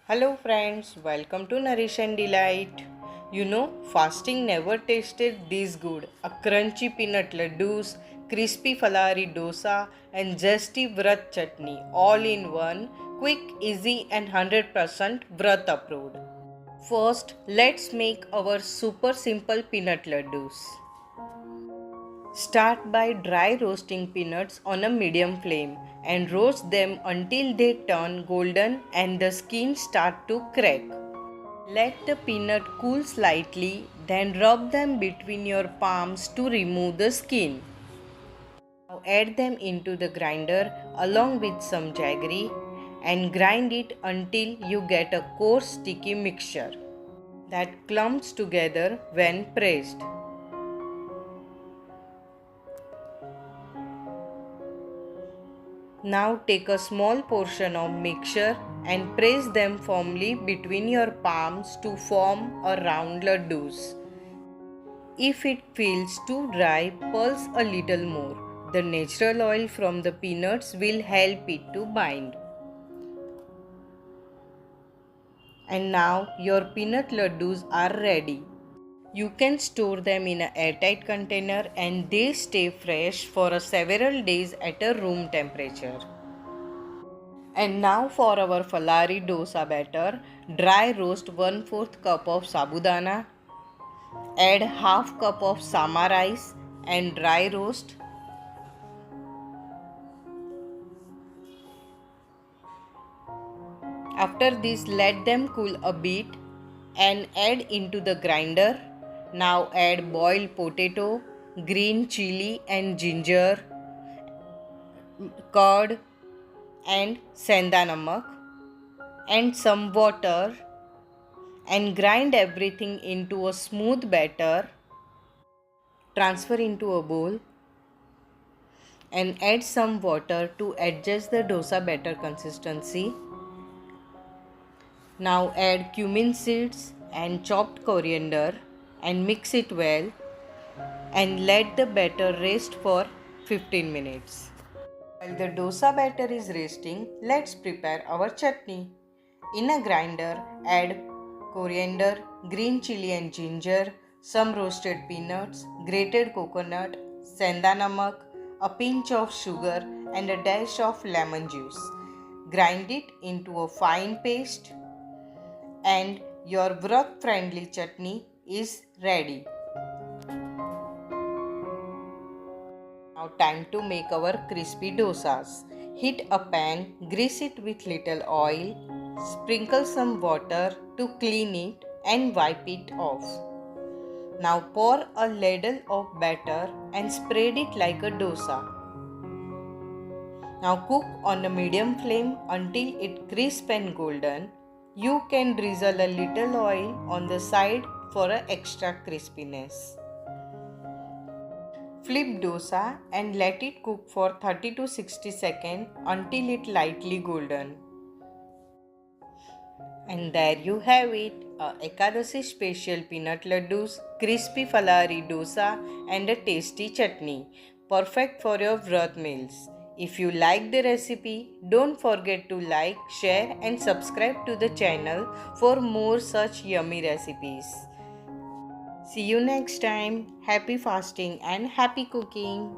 Hello friends, welcome to Nourish and Delight. Fasting never tasted this good. A crunchy peanut laddoos, crispy Falahari dosa and zesty vrat chutney all in one, quick, easy and 100% vrat approved. First, let's make our super simple peanut laddoos. Start by dry roasting peanuts on a medium flame and roast them until they turn golden and the skin start to crack. Let the peanut cool slightly, then rub them between your palms to remove the skin. Now add them into the grinder along with some jaggery and grind it until you get a coarse sticky mixture that clumps together when pressed. Now take a small portion of mixture and press them firmly between your palms to form a round laddoos. If it feels too dry, pulse a little more. The natural oil from the peanuts will help it to bind. And now your peanut laddoos are ready. You can store them in an airtight container and they stay fresh for several days at a room temperature. And now for our Falahari Dosa batter, dry roast 1/4 cup of Sabudana, add half cup of sama rice and dry roast. After this, let them cool a bit and add into the grinder. Now add boiled potato, green chili and ginger, curd and senda namak and some water and grind everything into a smooth batter. Transfer into a bowl and add some water to adjust the dosa batter consistency. Now add cumin seeds and chopped coriander and mix it well and let the batter rest for 15 minutes. While the dosa batter is resting, let's prepare our chutney. In a grinder, add coriander, green chili and ginger, some roasted peanuts, grated coconut, senda namak, a pinch of sugar and a dash of lemon juice. Grind it into a fine paste and your vrat-friendly chutney is ready. Now time to make our crispy dosas. Heat a pan, grease it with little oil, sprinkle some water to clean it and wipe it off. Now pour a ladle of batter and spread it like a dosa. Now cook on a medium flame until it crisp and golden. You can drizzle a little oil on the side for an extra crispiness. Flip dosa and let it cook for 30 to 60 seconds until it lightly golden. And there you have it, a Ekadashi special peanut laddoos, crispy Falahari dosa and a tasty chutney, perfect for your vrat meals. If you like the recipe, don't forget to like, share and subscribe to the channel for more such yummy recipes. See you next time. Happy fasting and happy cooking.